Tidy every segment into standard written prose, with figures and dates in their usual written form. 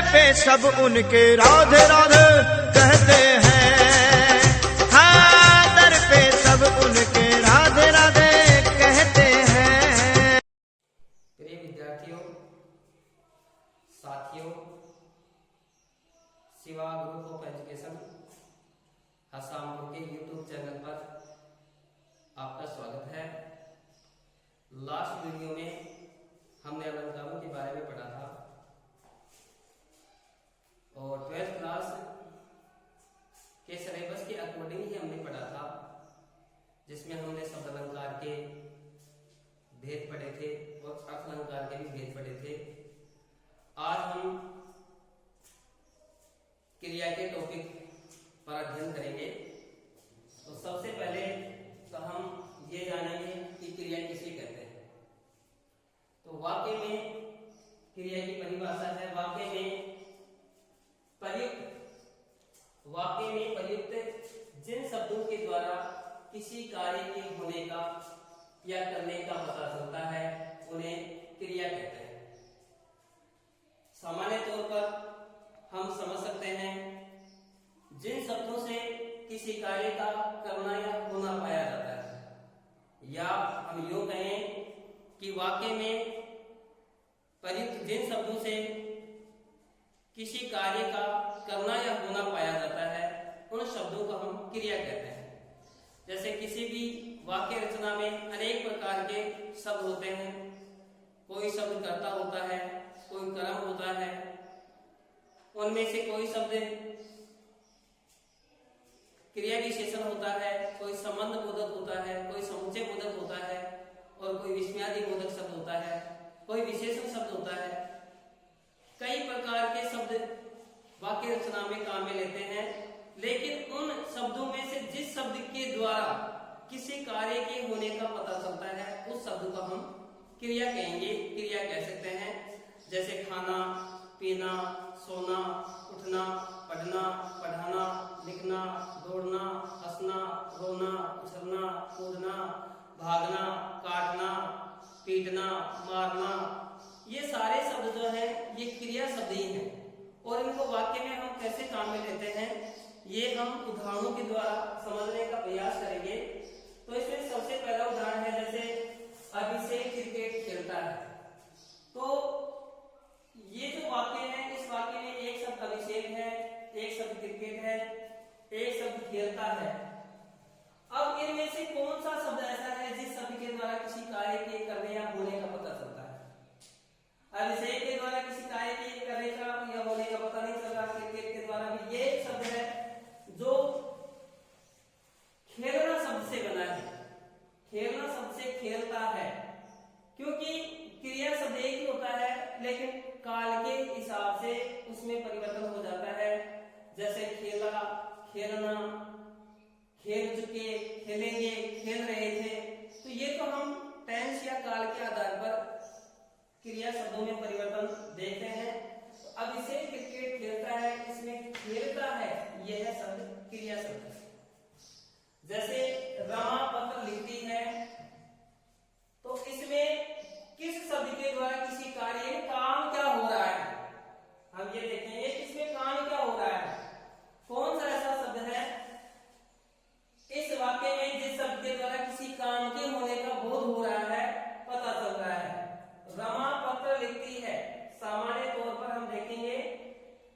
पे सब उनके राधे राधे कहते हैं। हाँ, दर पे सब उनके राधे राधे कहते हैं। प्रिय विद्यार्थियों, साथियों, Shiva group of education Hasampur के यूट्यूब चैनल पर आपका स्वागत है। लास्ट वीडियो में हमने अलंकारों के बारे में पढ़ा था और 12th क्लास के सिलेबस के अकॉर्डिंग ही हमने पढ़ा था, जिसमें हमने शब्द अलंकार के भेद पढ़े थे और अर्थ अलंकार के भी भेद पढ़े थे। आज हम क्रिया के टॉपिक पर अध्ययन करेंगे। तो सबसे पहले तो हम ये जानेंगे कि क्रिया किसे कहते हैं। तो वाक्य में क्रिया की परिभाषा है, वाक्य में प्रयुक्त जिन शब्दों के द्वारा किसी कार्य के होने का या करने का पता चलता है उन्हें क्रिया कहते हैं। सामान्य तौर पर हम समझ सकते हैं जिन शब्दों से किसी कार्य का करना या होना पाया जाता है, या हम यूं कहें कि वाक्य में प्रयुक्त जिन शब्दों से किसी कार्य का करना या होना पाया जाता है उन शब्दों को हम क्रिया कहते हैं। जैसे किसी भी वाक्य रचना में अनेक प्रकार के शब्द होते हैं। कोई शब्द कर्ता होता है, कोई कर्म होता है, उनमें से कोई शब्द क्रिया विशेषण होता है, कोई संबंध बोधक होता है, कोई समुच्चय बोधक होता है और कोई विस्मयादि बोधक शब्द होता है, कोई विशेषण शब्द होता है। कई प्रकार के शब्द वाक्य रचना में काम में लेते हैं, लेकिन उन शब्दों में से जिस शब्द के द्वारा किसी कार्य के होने का पता चलता है उस शब्द को हम क्रिया कहेंगे, क्रिया कह सकते हैं। जैसे खाना, पीना, सोना, उठना, पढ़ना, पढ़ाना, लिखना, दौड़ना, हंसना, रोना, उछलना, कूदना, भागना, काटना, पीटना, मारना, ये सारे शब्द जो है ये क्रिया शब्द ही हैं। और इनको वाक्य में हम कैसे काम में लेते हैं ये हम उदाहरणों के द्वारा समझने का प्रयास करेंगे। तो इसमें सबसे पहला उदाहरण है, जैसे अभिषेक क्रिकेट खेलता है। तो ये जो वाक्य है, इस वाक्य में एक शब्द अभिषेक है, एक शब्द क्रिकेट है, एक शब्द खेलता है। अब इनमें से कौन सा शब्द ऐसा है जिस शब्द के द्वारा किसी कार्य के करने या होने का पता चलता है? अभिषेक के द्वारा किसी कार्य के करने का या होने का पता नहीं चल रहा, क्रिकेट के द्वारा भी ये शब्द है जो खेलना शब्द से बना है। खेलना शब्द से खेलता है, क्योंकि क्रिया शब्द एक ही होता है लेकिन काल के हिसाब से उसमें परिवर्तन हो जाता है। जैसे खेला, खेलना, खेल चुके, खेलेंगे, खेल रहे थे। तो ये तो हम टेंस या काल के आधार पर क्रिया शब्दों में परिवर्तन देखते हैं। तो अब इसे क्रिकेट खेलता है, इसमें खेलता है, यह शब्द क्रिया शब्द है। जैसे रमा पत्र लिखती है, तो इसमें किस शब्द के द्वारा किसी कार्य में काम क्या हो रहा है हम ये देखेंगे। इसमें काम क्या हो रहा है, कौन सा ऐसा शब्द है इस वाक्य में जिस शब्द के द्वारा किसी काम के होने का बोध हो रहा है, पता चल रहा है। रमा पत्र लिखती है, सामान्य तौर पर हम देखेंगे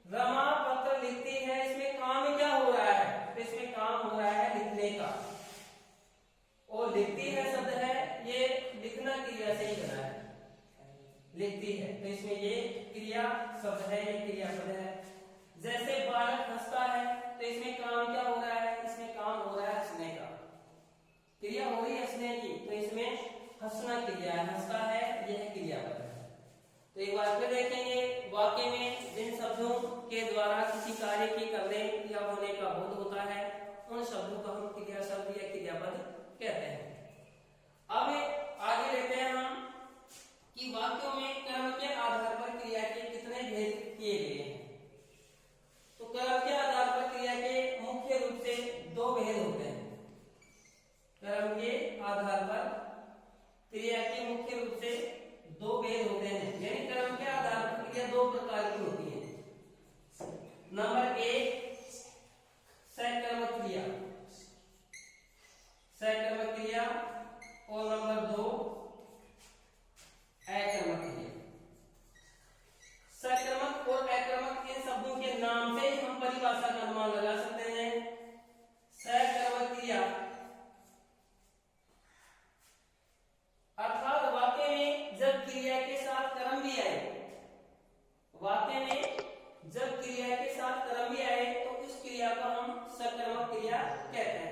रमा पत्र लिखती है, इसमें काम क्या हो रहा है? तो इसमें काम हो रहा है लिखने का, और लिखती है शब्द है ये लिखना क्रिया से ही बना है, लिखती है, तो इसमें ये क्रिया शब्द है, ये क्रिया शब्द है। जैसे बालक हंसता है, तो इसमें काम क्या हो रहा है? इसमें काम हो रहा है हंसने का, क्रिया हो रही है हंसने की, तो इसमें हंसना क्रिया है, हंसता है, यह क्रियापद है। तो एक बार फिर देखेंगे, वाक्य में जिन शब्दों के द्वारा किसी कार्य के करने या होने का बोध होता है उन शब्दों को हम क्रिया शब्द या क्रियापद कहते हैं। अब आगे लेते हैं हम कि वाक्यों में कर्म के आधार पर क्रिया के कितने भेद किए गए हैं। तो कर्म के आधार पर क्रिया के मुख्य रूप से दो भेद होते हैं। कर्म के आधार पर क्रिया के मुख्य रूप से दो भेद होते हैं, यानी कर्म के आधार पर क्रिया दो प्रकार की होती है। परिभाषा का अनुमान लगा सकते हैं। सकर्मक क्रिया अर्थात वाक्य में जब क्रिया के साथ कर्म भी आए, वाक्य में जब क्रिया के साथ कर्म भी आए तो उस क्रिया को हम सकर्मक क्रिया कहते हैं।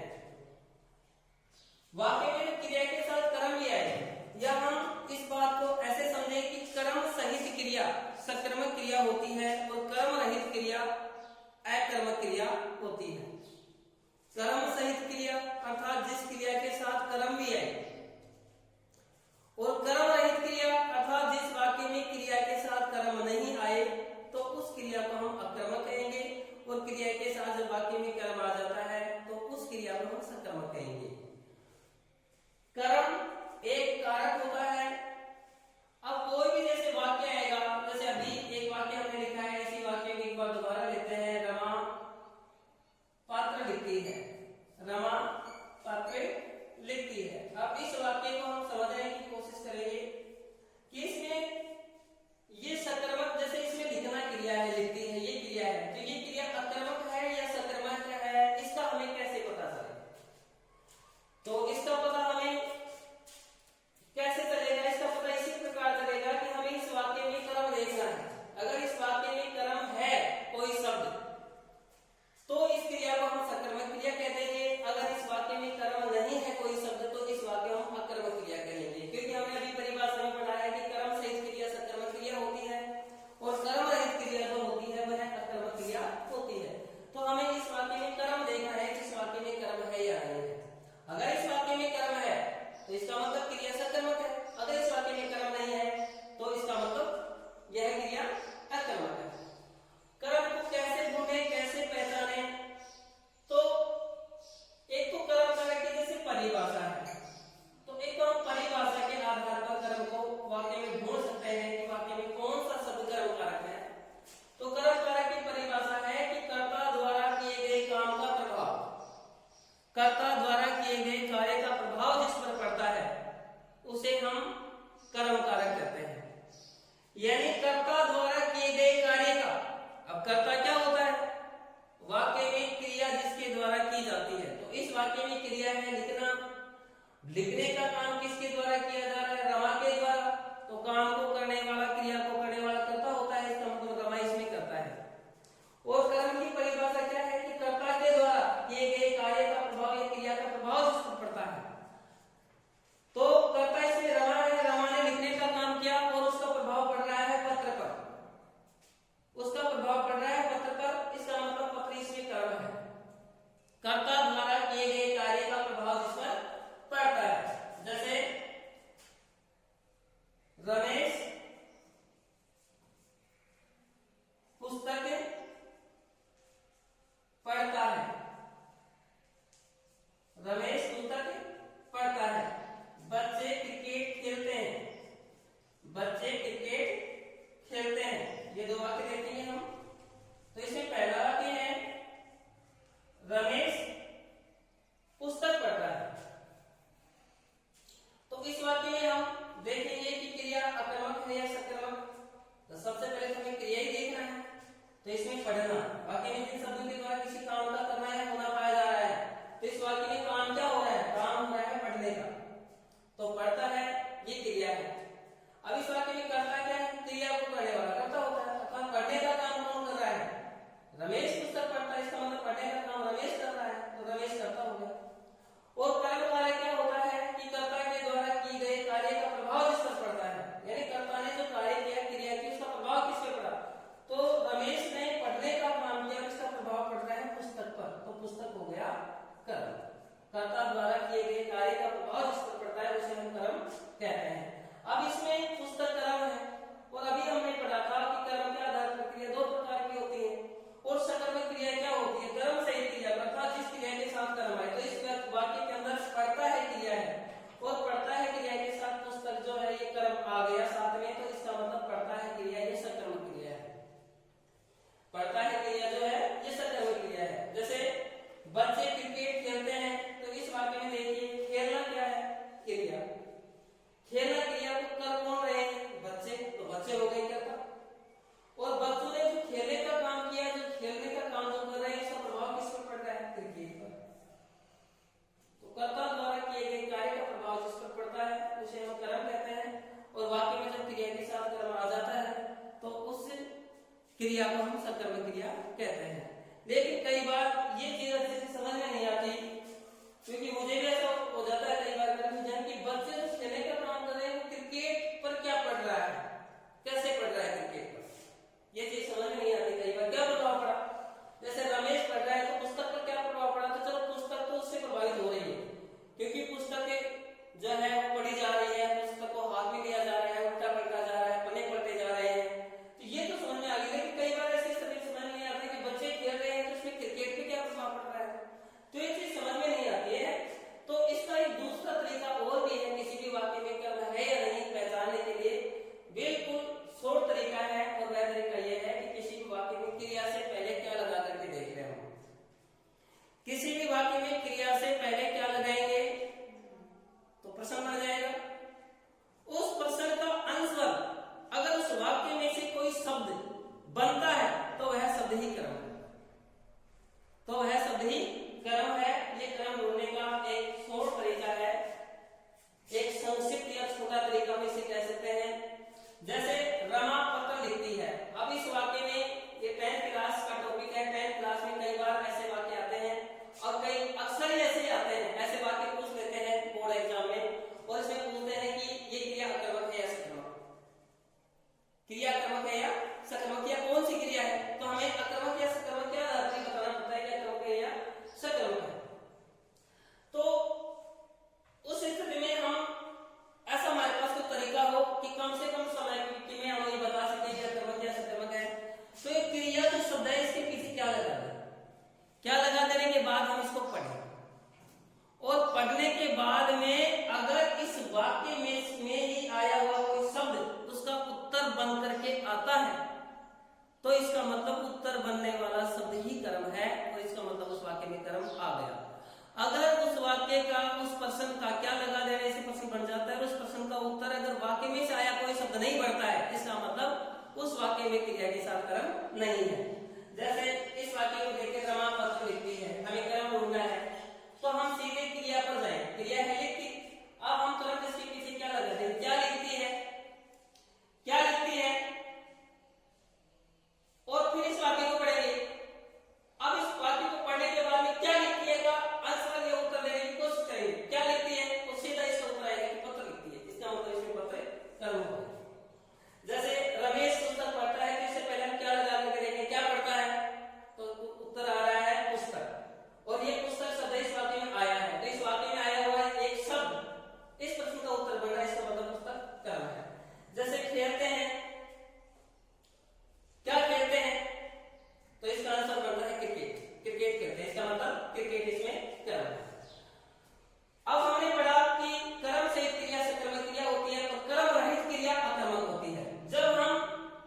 वाक्य में जब क्रिया के साथ कर्म भी आए, या हम इस बात को ऐसे समझें कि कर्म सहित क्रिया सकर्मक क्रिया होती है और कर्म रहित क्रिया अकर्मक क्रिया होती है। कर्म सहित क्रिया अर्थात जिस क्रिया के साथ कर्म भी आए, और कर्म रहित क्रिया अर्थात जिस वाक्य में क्रिया के साथ कर्म नहीं आए तो उस क्रिया को हम अकर्मक कहेंगे, और क्रिया के साथ जब वाक्य में कर्म आ जाता है तो उस क्रिया को हम सकर्मक कहेंगे। कर्म एक कारक होता है। अब कोई भी जैसे वाक्य आएगा, जैसे अभी एक वाक्य हमने लिखा है, इसी वाक्य को एक बार दोबारा लेते हैं। रमा पात्र लिखती है, रमा पात्र लिखती है। अब इस वाक्य को हम समझने की कोशिश करेंगे कि इसमें ये सकर्मक, जैसे इसमें लिखना क्रिया है, लिखती है, ये क्रिया है, तो ये क्रिया अकर्मक है या सकर्मक है, इसका हमें कैसे पता चले? तो इसका पता हमें कैसे चलेगा? इसका पता इसी प्रकार चलेगा कि हमें इस वाक्य में कर्म देखना है। अगर इस वाक्य में कर्म है कोई शब्द तो इस क्रिया को हम सकर्मक क्रिया कहते हैं। अगर इस वाक्य में कर्म नहीं है कोई शब्द तो इस वाक्य को हम अकर्मक क्रिया कहेंगे, क्योंकि हमने अभी परिभाषा में पढ़ा है कि कर्म सहित क्रिया सकर्मक क्रिया होती है और कर्म रहित क्रिया जो होती है वह अकर्मक क्रिया होती है। तो हमें इस वाक्य में कर्म देखना है कि इस वाक्य में कर्म है या नहीं है। अगर इस वाक्य में कर्म है तो इसका मतलब क्रिया सकर्मक है। अगर इस वाक्य में कर्म नहीं है तो इसका मतलब यह क्रिया अकर्मक है। कर्म को कैसे ढूंढे, कैसे पहचाने? तो एक तो कर्म कारक की जैसे परिभाषा है, तो एक तो हम परिभाषा के आधार पर कर्म को वाक्य में ढूंढ सकते हैं कि वाक्य में कौन सा शब्द कर्म कारक है। तो कर्म कारक की परिभाषा है कि कर्ता द्वारा किए गए काम का प्रभाव, कर्ता द्वारा किए गए कार्य का प्रभाव जिस पर पड़ता है उसे हम कर्म कारक कहते हैं। यानी कर्ता द्वारा किए गए कार्य का, अब कर्ता क्या होता है? वाक्य में क्रिया जिसके द्वारा की जाती है। तो इस वाक्य में क्रिया है लिखना, लिखने का काम किसके द्वारा किया जा रहा है? रमा के द्वारा। तो काम को करने वाला, क्रिया को करने वाला कर्ता होता है, इसका मतलब रमा इसमें करता है। और कर्म की परिभाषा क्या है कि कर्ता के द्वारा किए गए कार्य का प्रभाव या क्रिया का प्रभाव जिस पर पड़ता है। तो कर्ता इसमें रमा है, रमा ने लिखने का काम किया और उसका प्रभाव पड़ रहा है पत्र पर, उसका प्रभाव पड़ रहा है पत्र पर, इसका मतलब पत्र इसमें कर्म है। कर्ता द्वारा किए गए कार्य का प्रभाव जिस पर पड़ता है। जैसे रमेश पुस्तक पढ़ता है, रमेश पुस्तक पढ़ता है। बच्चे क्रिकेट खेलते हैं, बच्चे क्रिकेट खेलते हैं। ये दो वाक्य देखेंगे हम। तो इसमें पहला वाक्य है रमेश पुस्तक पढ़ता है। तो इस वाक्य में हम देखेंगे कि क्रिया अकर्मक है या सकर्मक। तो सबसे पहले हमें क्रिया ही देखना है। तो इसमें पढ़ना, वाक्य में जिन शब्दों के द्वारा किसी काम का करना है, होना पाया जा रहा है, तो इस वाक्य में काम क्या हो रहा है? काम हो रहा है पढ़ने का। तो पढ़ता है ये क्रिया है। अब इस वाक्य में करता क्या है? क्रिया को करने वाला करता होता है। अर्थात पढ़ने का काम कौन क्रिया को हम सकर्मक क्रिया कहते हैं। लेकिन कई बार ये चीज अच्छे से समझ में नहीं आती, क्योंकि मुझे भी ऐसा हो जाता है कई बार कंफ्यूजन कि बच्चे जो खेलने का काम कर रहे हैं वो क्रिकेट पर क्या पढ़ रहा है, कैसे पढ़ रहा है क्रिकेट पर, ये चीज समझ में नहीं आती। कई बार क्या प्रभाव पड़ा, जैसे रमेश पढ़ रहा है तो पुस्तक पर क्या प्रभाव पड़ा, तो चलो पुस्तक तो उससे प्रभावित हो रही है, क्योंकि पुस्तक जो है वो पढ़ी जा रही है, पुस्तक को हाथ में लिया जा रहा है, उल्टा पलटा जा रहा है, पन्ने पलटे जा रहे हैं, तो ये तो समझ में आ गई। लेकिन कई बार ऐसी स्थिति समझ में नहीं आती कि बच्चे खेल रहे हैं तो उसमें क्रिकेट पे क्या प्रभाव पड़ रहा है, तो ये चीज समझ में नहीं आती है। तो इसका एक दूसरा तरीका और भी है किसी भी वाक्य में क्या है या नहीं पहचानने के लिए, बिल्कुल शॉर्ट तरीका है, और वह तरीका यह है कि किसी भी वाक्य में क्रिया से पहले क्या लगा करके देख रहे हो। किसी भी वाक्य में क्रिया से पहले क्या लगाएंगे तो प्रश्न बन जाएगा। उस प्रश्न का आंसर अगर उस वाक्य में से कोई शब्द बनता है तो वह शब्द ही कर्म है, तो वह शब्द ही कर्म है। ये कर्म ढूंढने का एक शॉर्ट तरीका है, एक संक्षिप्त या छोटा तरीका हम इसे कह सकते हैं। जैसे रमा पत्र लिखती है, अब इस वाक्य में ये 10th क्लास का टॉपिक है, 10th क्लास में कई बार ऐसे वाक्य आते हैं और कई अक्सर ही ऐसे आते हैं, ऐसे वाक्य पूछ लेते हैं बोर्ड एग्जाम में और इसमें पूछते हैं कि ये क्रिया अकर्मक है या सकर्मक, क्रिया कर्मक है या सकर्मक, या कौन सी क्रिया है, तो हमें अकर्मक या सकर्मक क्या बताना पड़ता है कि अकर्मक है या सकर्मक है। तो उस स्थिति में हम ऐसा हमारे पास कोई तरीका हो कि कम से कम समय में हम ये बता सकें कि अकर्मक या सकर्मक है, तो ये क्रिया जो शब्द है इसके पीछे क्या लगा दें, क्या लगा देने के बाद हम इसको पढ़ें, और पढ़ने के बाद में अगर इस वाक्य में ही आया हुआ कोई शब्द उसका उत्तर बन करके आता है तो इसका मतलब उत्तर बनने वाला शब्द ही कर्म है, और इसका मतलब उस वाक्य में कर्म आ गया। अगर उस वाक्य का उस प्रश्न का क्या लगा देने से प्रश्न बन जाता है, और उस प्रश्न का उत्तर अगर वाक्य में से आया कोई शब्द नहीं बढ़ता है, इसका मतलब उस वाक्य में क्रिया के साथ कर्म नहीं है। जैसे इस वाक्य को देखकर रमा पत्र लिखती है, हमें कर्म ढूंढना है, तो हम सीधे क्रिया पर जाएं, क्रिया है लिखती, अब हम तुरंत इसके पीछे क्या लगाते हैं, क्या लिखती है, क्या लिखती है, और फिर इस वाक्य को पढ़ेंगे। अब इस वाक्य को पढ़ने के बाद में क्या लिखती है का आंसर या उत्तर देने की कोशिश करेंगे, क्या लिखती है तो सीधा इसका उत्तर आएगा कि पत्र लिखती है, इसका मतलब इसमें पत्र कर्म होगा। जैसे रमेश पुस्तक पढ़ता है तो इससे पहले हम क्या लगा करके देखें, क्या पढ़ता है, तो उत्तर आ रहा है पुस्तक, और ये पुस्तक शब्द इस वाक्य में आया है, तो इस वाक्य में आया हुआ है एक शब्द, इस प्रश्न का उत्तर बन रहा है, इसका मतलब पुस्तक कर्म है। जैसे खेलते हैं, क्या खेलते हैं, तो इसका आंसर बनता है क्रिकेट, क्रिकेट खेलते हैं, इसका मतलब क्रिकेट इसमें कर्म है। अब हमने पढ़ा कि कर्म से क्रिया सकर्मक क्रिया होती है और कर्म रहित क्रिया अकर्मक होती है। जब हम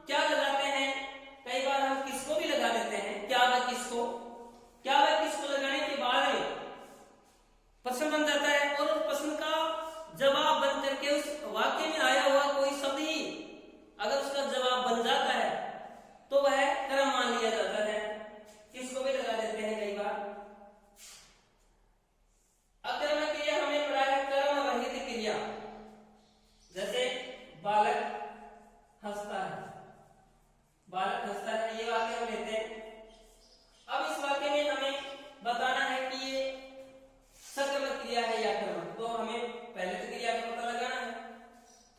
क्या लगाते हैं, कई बार हम किसको भी लगा देते हैं, क्या व किसको, क्या व किसको लगाने के बाद में प्रश्न बन जाता है, और उस प्रश्न का जवाब बन करके उस वाक्य में आया हुआ कोई शब्द ही अगर उसका जवाब बन जाता है तो वह कर्म मान लिया जाता है, किसको भी लगा देते हैं कई बार। अकर्मक क्रिया हमने पढ़ा है कर्म रहित क्रिया, जैसे बालक हंसता है, बालक हंसता है, ये वाक्य हम लेते हैं। अब इस वाक्य में हमें बताना है कि ये सकर्मक क्रिया है या कर्मक, तो हमें पहले तो क्रिया का पता लगाना है।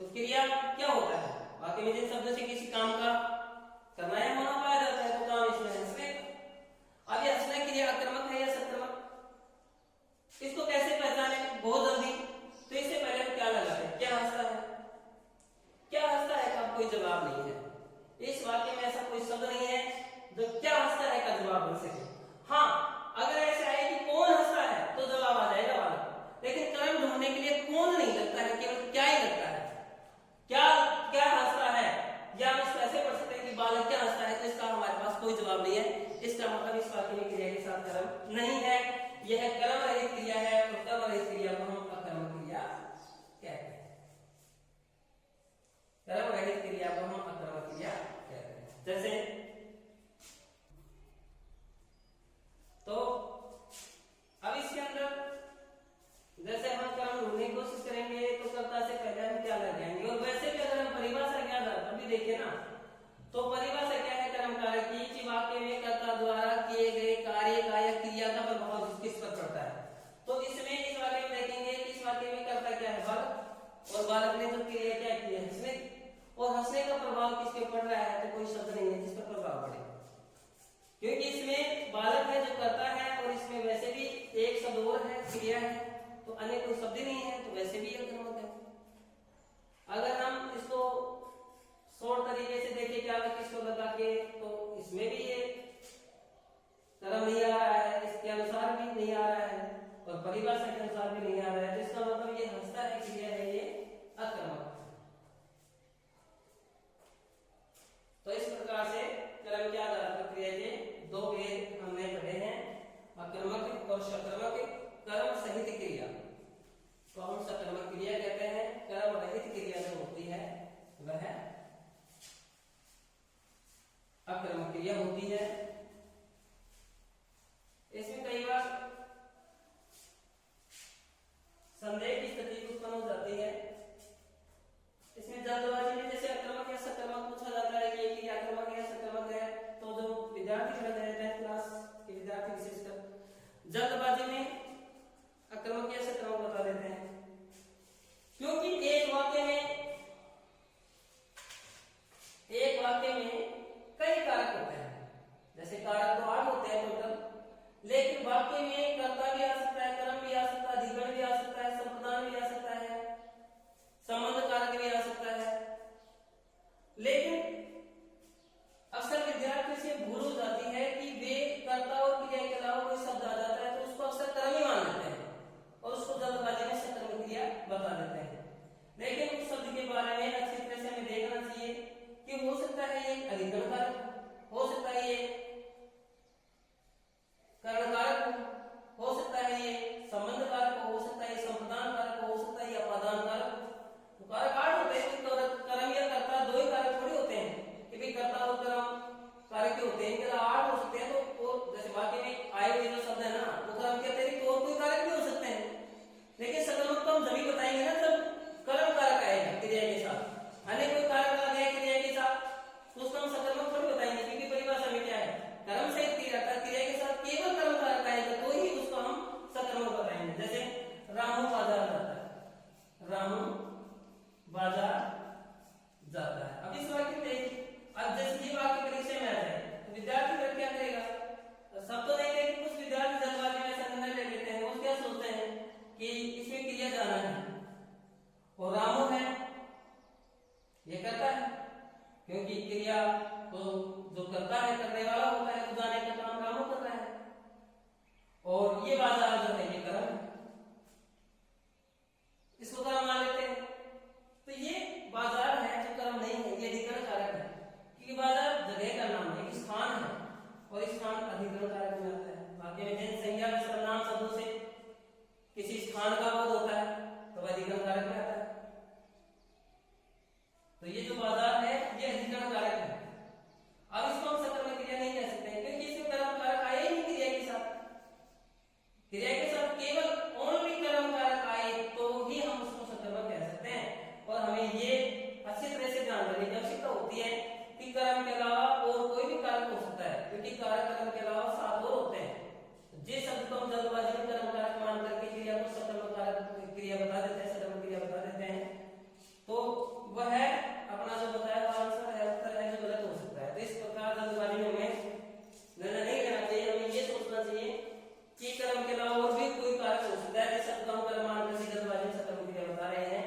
तो क्रिया क्या होता है, वाक्य में जिन शब्दों से किसी काम का करना है होना पाया जाता है, तो काम इसमें हंसने। अब ये हंसने क्रिया अकर्मक है या सकर्मक, इसको कैसे पहचाने बहुत जल्दी, तो इससे पहले हम क्या लगा रहे हैं, क्या हंसता है, क्या हंसता है का कोई जवाब नहीं है। इस वाक्य में ऐसा कोई शब्द नहीं है जो क्या हंसता है का जवाब बन सके। हाँ, अगर ऐसा है कि कौन हंसता है तो जवाब आ जाएगा वाला, लेकिन कर्म ढूंढने के लिए कौन नहीं लगता है, केवल क्या ही लगता है, क्या क्या हंसता है, या हम इसको ऐसे पढ़ सकते हैं कि बालक क्या हंसता है, तो इसका हमारे पास कोई जवाब नहीं है। इसका मतलब इस वाक्य में क्रिया के साथ कर्म नहीं है, यह कर्म रहित क्रिया है, और कर्म रहित क्रिया को हम अकर्मक क्रिया कहते हैं, कर्म रहित क्रिया को हम अकर्मक क्रिया कहते हैं। जैसे तो अब इसके अंदर जैसे हम कर्म ढूंढने की कोशिश करेंगे तो कर्ता से पहले हम क्या लगाएंगे, और वैसे भी अगर हम परिभाषा क्या अभी देखिए ना, तो परिभाषा क्या है कर्म का कि वाक्य में कर्ता द्वारा किए गए कार्य का या क्रिया का प्रभाव किस पर पड़ता है। तो इसमें इस वाक्य में देखेंगे कि इस वाक्य में कर्ता क्या है, बालक, और बालक ने जो क्रिया क्या की है, हंसने, और हंसने का प्रभाव किसके पड़ रहा है, तो कोई शब्द नहीं है जिस पर प्रभाव पड़े, क्योंकि इसमें बालक है जो करता है और इसमें वैसे भी एक शब्द और है, क्रिया है, तो अन्य कोई शब्द ही नहीं है, तो वैसे भी आक्रामक है। अगर हम इसको शॉर्ट तरीके से देखें क्या किसको लगा के, तो इसमें भी ये कर्म नहीं आ रहा है, इसके अनुसार भी नहीं आ रहा है, और परिभाषा के अनुसार भी नहीं आ रहा है, जिसका मतलब ये हंसता है, क्रिया है, ये आक्रामक। तो इस प्रकार से कर्म के आधार पर क्रिया के दो भेद हमने पढ़े हैं, आक्रामक और सक्रमक। कर्म सहित क्रिया तो हम सकर्मक क्रिया कहते हैं, कर्म रहित क्रिया जो होती है वह आक्रामक क्रिया होती है। इसमें कई बार संदेह की स्थिति उत्पन्न हो जाती है। इसमें जल्दबाजी में जैसे आक्रामक या सकर्मक पूछा जाता है कि ये आक्रामक है या सकर्मक है, तो जो विद्यार्थी रहते हैं 10th क्लास के विद्यार्थी विशेषकर जल्दबाजी में आक्रामक या सकर्मक बता देते हैं, क्योंकि एक वाक्य में कई कारक होते हैं, जैसे कारक तो 8 होते हैं टोटल, लेकिन वाक्य में कर्ता भी आ सकता है, कर्म भी आ सकता है, अधिकरण भी आ सकता है, संप्रदान भी आ सकता है, संबंध कारक भी आ सकता है। लेकिन अक्सर विद्यार्थी से भूल हो जाती है कि वे कर्ता और क्रिया के अलावा कोई शब्द आ जाता है तो उसको अक्सर कर्म ही मान लेते हैं और उसको जल्दबाजी में सकर्मक क्रिया बता देते हैं। लेकिन उस शब्द के बारे में अच्छी तरह से हमें देखना चाहिए कि हो सकता है ये अधिकरण कारक, हो सकता है ये कर्ण कारक, हो सकता है ये संबंध कारक, हो सकता है ये संप्रदान कारक, हो सकता है ये अपादान कारक। तो कारक 8 होते हैं, कर्म या कर्ता दो ही कारक थोड़ी होते हैं कि भाई कर्ता और कर्म कारक के होते हैं, इनके 8 हो सकते हैं। तो जैसे वाक्य में आए हुए जो शब्द है ना, वो कर्म के अतिरिक्त और कोई कारक भी हो सकते हैं, लेकिन सकर्मक तो हम जब बताएंगे ना जब कर्म कारक आएगा क्रिया के साथ, अन्य कोई कारक आ गया क्रिया के साथ तो उसको हम सकर्मक थोड़ी बताएंगे, क्योंकि परिभाषा में क्या है, कर्म सहित क्रिया का क्रिया के साथ केवल कर्म कारक आएगा तो ही उसको हम सकर्मक बताएंगे। जैसे रामू बाजार जाता है, रामू बाजार जाता है। अब इस वाक्य में देखिए, अब जैसे ये वाक्य परीक्षा में आ जाए तो विद्यार्थी फिर क्या करेगा, सब तो नहीं, लेकिन कुछ विद्यार्थी जल्दबाजी में ऐसा निर्णय ले लेते हैं, वो क्या सोचते हैं कि इसमें क्रिया जाना है और रामू है ये करता है, क्योंकि क्रिया तो जो करता है करने वाला होता है, तो जाने का काम रामू कर रहा है, और ये बाजार जो है ये कर्म है, इसको कर्म मान लेते हैं। तो ये बाजार है जो कर्म नहीं है, ये अधिकरण कारक है, क्योंकि बाजार जगह का नाम है, एक स्थान है, और स्थान अधिकरण कारक में आता है। वाक्य में जनसंख्या में सर्वनाम शब्दों से किसी स्थान का बोध होता है तो वह अधिकरण कारक में आता है। तो ये जो बाजार है ये अधिकरण कारक है। अब इसको हम सकर्मक क्रिया नहीं कह सकते, क्योंकि इसमें कर्म कारक आए ही नहीं क्रिया के साथ। क्रिया के साथ केवल ओनली कर्म कारक आए तो ही हम उसको सकर्मक कह सकते हैं। और हमें ये अच्छी तरह से ध्यान रखने की आवश्यकता होती है कि कर्म के अलावा और कोई भी कारक हो सकता है, क्योंकि कारक कर्म के अलावा 7 और होते हैं। जिस शब्द को हम जल्दबाजी में कर्म कारक मान करके क्रिया को सकर्मक कारक क्रिया बता देते हैं, सकर्मक क्रिया बता देते हैं, तो वह अपना जो बताया हुआ आंसर है, उत्तर है, जो गलत हो सकता है। तो इस प्रकार जल्दबाजी में हमें निर्णय नहीं लेना चाहिए, हमें ये सोचना चाहिए कि कर्म के अलावा और भी कोई कारक हो सकता है। जिस शब्द को हम कर्म मान करके जल्दबाजी में सकर्मक क्रिया बता रहे हैं,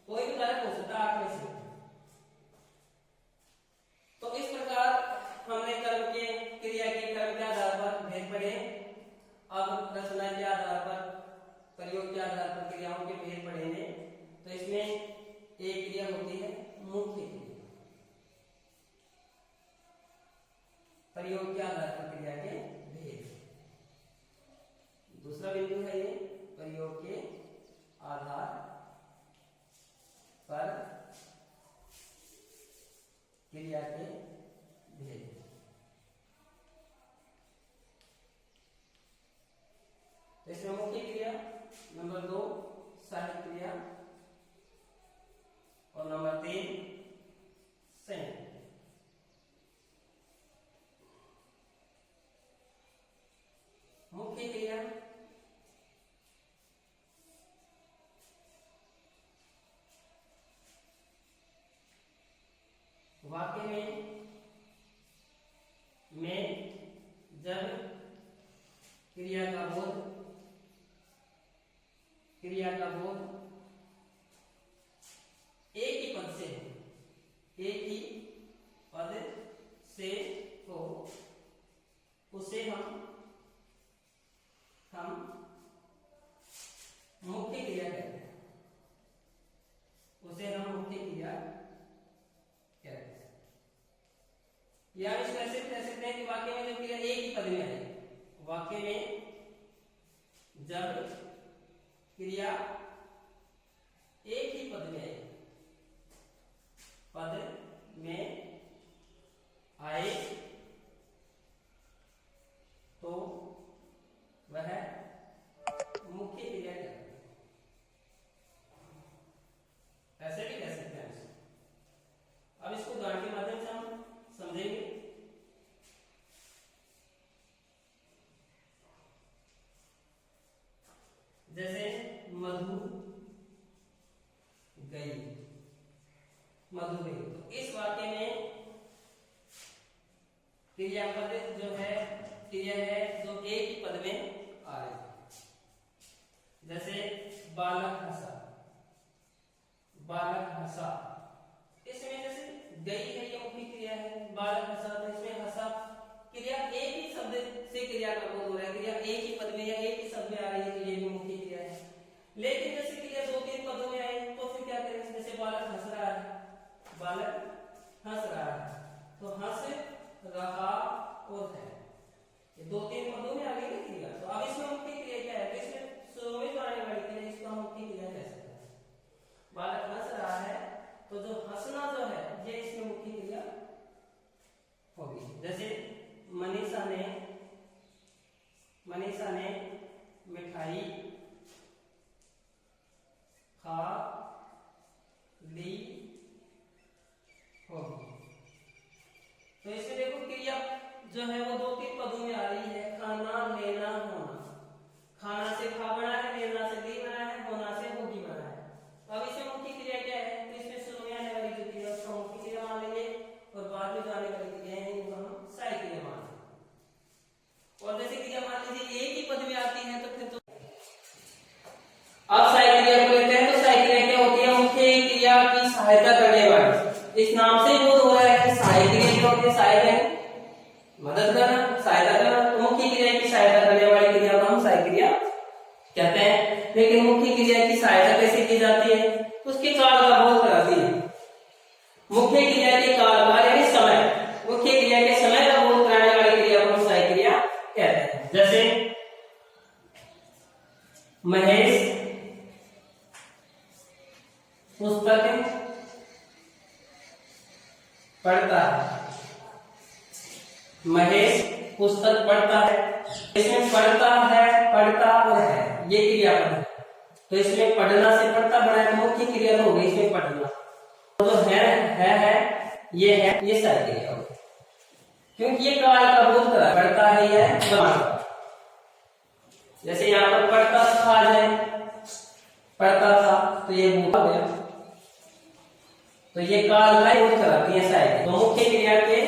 कोई भी कारक हो सकता है 8 में से। तो इस प्रकार हमने कर्म के क्रिया के कर्म के आधार पर भेद पढ़े। अब रचना के आधार पर, प्रयोग के आधार पर क्रियाओं के भेद पढ़ेंगे। तो इसमें एक क्रिया होती है मुख्य क्रिया, प्रयोग के आधार पर क्रिया के भेद। दूसरा बिंदु है ये प्रयोग के आधार पर क्रिया के भेद। तो इसमें मुख्य क्रिया, नंबर 2 सहायक क्रिया, और नंबर 3 संयुक्त। उसे हम मुख्य क्रिया कहते हैं। उसे हम मुख्य क्रिया कहते हैं। या हम इस तरह से कह सकते हैं कि वाक्य में जो क्रिया एक ही पद में है, वाक्य में जब क्रिया एक ही पद में है, पद में आए तो वह मुख्य क्रिया कहलाती है। ऐसे भी कह सकते हैं इसे। अब इसको उदाहरण के माध्यम से हम समझेंगे। जैसे मधु गई, मधु गई, तो इस वाक्य में क्रियापद जो है, क्रिया है जो एक ही पद में आ रही है। जैसे बालक हंसा, बालक हंसा, इसमें जैसे गई है ये मुख्य क्रिया है, बालक हंसा, तो इसमें हंसा क्रिया एक ही शब्द से क्रिया का बोध हो रहा है, क्रिया एक ही पद में या एक ही शब्द में आ रही है, तो ये भी मुख्य क्रिया है। लेकिन जैसे क्रिया दो तीन पदों में आए तो फिर क्या करें? जैसे बालक हंस रहा है, बालक हंस रहा है, तो हंस रहा और है, ये दो तीन पदों में आ गई ना क्रिया। तो अब इसमें मुख्य क्रिया क्या है? तो इसमें शुरू में जो आने वाली क्रिया, इसको हम मुख्य क्रिया कह सकते हैं। बालक हंस रहा है, तो जो हंसना जो है ये इसमें मुख्य क्रिया होगी। जैसे मनीषा ने मिठाई खा ली होगी। तो इसमें देखो क्रिया जो है वो दो तीन पदों में आ रही है, खाना, लेना, होना। खाना से खा बना है, लेना से ली बना है, होना से होगी बना है। तो अब इसमें मुख्य क्रिया क्या है? तो इसमें शुरू में आने वाली जो क्रिया उसको मुख्य क्रिया मान लेंगे, और बाद में जो आने वाली क्रिया है इनको हम सहायक क्रिया मान लेंगे। और जैसे क्रिया मान लीजिए एक ही पद में आती है, तो फिर तो अब सहायक क्रिया को लेते हैं। तो सहायक क्रिया क्या होती है? मुख्य क्रिया की सहायता करने वाली। इस नाम से बोध हो रहा है कि सहायक क्रिया क्या होती है? सहायक है मदद करना, सहायता करना। तो मुख्य क्रिया की सहायता करने वाली क्रिया को हम सहायक क्रिया कहते हैं। लेकिन मुख्य क्रिया की सहायता कैसे की जाती है? उसके काल का बोध कराती है। मुख्य क्रिया के काल का यानी समय, मुख्य क्रिया के समय का बोध कराने वाली क्रिया को हम सहायक क्रिया कहते हैं। जैसे महेश पुस्तक पढ़ता है, महेश पुस्तक पढ़ता है। इसमें पढ़ता है, पढ़ता और है, ये क्रियापद है। तो इसमें पढ़ना से पढ़ता बना है, तो मुख्य क्रिया तो हो गई इसमें पढ़ना। तो जो है ये सहायक क्रिया हो गई, क्योंकि ये काल का बोध करा, पढ़ता है ये है। जैसे यहाँ पर पढ़ता था जाए, पढ़ता था, तो ये बोध आ गया, तो ये काल का बोध कराती है सहायक। तो मुख्य क्रिया के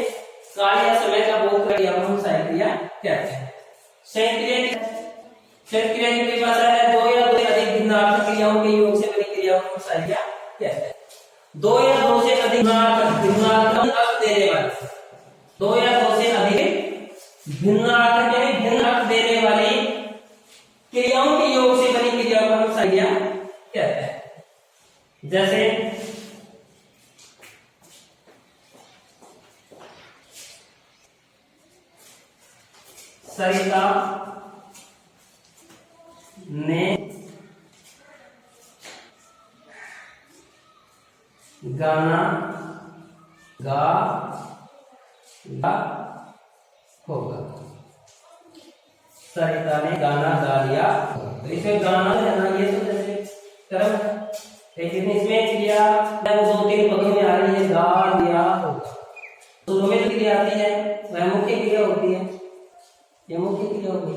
काल या समय का बोध क्रिया को हम सहायक क्रिया कहते हैं। सहायक क्रिया की परिभाषा है दो या दो से अधिक भिन्नार्थक क्रियाओं के योग से बनी क्रियाओं को सहायक क्रिया कहते हैं। दो या दो से अधिक भिन्नार्थक अर्थ देने वाली, दो या दो से अधिक भिन्नार्थक यानी भिन्न अर्थ देने वाली क्रियाओं के योग से बनी क्रिया को हम सहायक क्रिया कहते हैं। जैसे सरिता ने गाना गा होगा, सरिता ने गाना गा लिया। तो इसमें गाना है ना, ये तो जैसे कर्म है, लेकिन इसमें क्रिया दो तीन पदों में आ रही है, गा लिया होगा। तो दो में क्रिया आती है, वह मुख्य क्रिया होती है, ये मुख्य क्रिया होगी।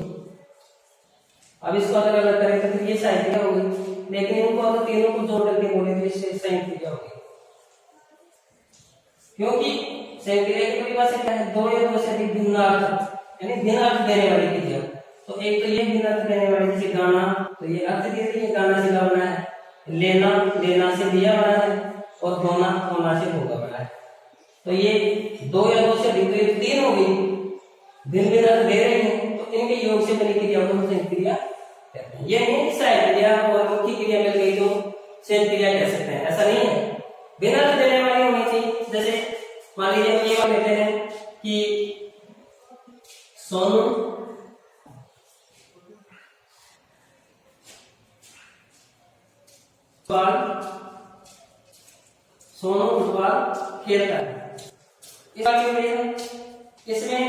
अब इसको अगर अलग करें तो फिर ये सहायक क्रिया होगी, लेकिन इनको अगर तीनों को जोड़ करके बोले तो इससे संयुक्त क्रिया होगी। क्योंकि संयुक्त क्रिया की परिभाषा क्या है? दो या दो से अधिक भिन्नार्थक यानी भिन्न अर्थ देने वाली क्रिया। तो एक तो ये भिन्न अर्थ देने वाली, जैसे गाना, तो ये अर्थ दे रही है, गाना से बना है, लेना, लेना से लिया बना है, और होना, होना से होगा बना है। तो ये दो या दो से अधिक, तो ये तीन होगी, भिन्न भिन्न अर्थ दे रहे हैं तो इनके योग से बनी क्रिया को हम संयुक्त क्रिया कहते हैं। ये नहीं कि सहायक क्रिया और मुख्य क्रिया मिल गई तो संयुक्त क्रिया कह सकते हैं, ऐसा नहीं है। बिना अर्थ देने वाली होनी चाहिए। जैसे मान लीजिए हम ये बात लेते हैं कि सोनू फुटबॉल खेलता है, इस बात क्यों है? इसमें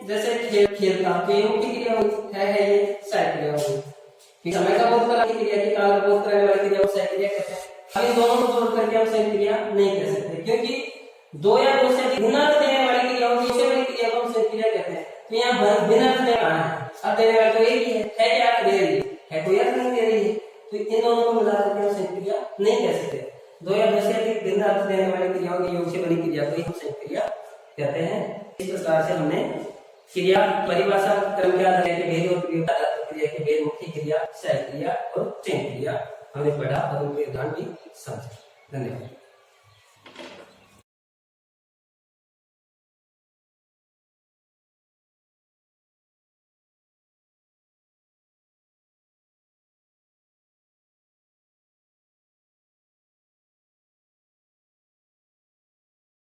जैसे खेलता तो ये मुख्य क्रिया है, ये सहायक क्रिया होगी। समय का बोध कराने की क्रिया की काल का बोध कराने वाली क्रिया को सहायक क्रिया कहते हैं। अब इन दोनों को जोड़ करके हम संयुक्त क्रिया नहीं कह सकते, क्योंकि दो या दो से अधिक भिन्न अर्थ देने वाली क्रिया होगी, इससे बड़ी क्रिया को हम संयुक्त क्रिया कहते हैं। तो यहाँ भिन्न अर्थ देना है, अर्थ देने वाला तो एक ही है क्या अर्थ दे रही है, कोई अर्थ नहीं दे रही है, तो इन दोनों को मिला करके हम संयुक्त क्रिया नहीं कह सकते। दो या दो से अधिक भिन्न अर्थ देने वाली क्रियाओं के योग से बनी क्रिया को हम संयुक्त क्रिया कहते हैं। इस प्रकार से हमने क्रिया परिभाषा क्रम के आधार के भेद और क्रिया के भेद, मुख्य क्रिया, सहायक क्रिया और संयुक्त क्रिया हमने पढ़ा और उनके उदाहरण भी समझे। धन्यवाद।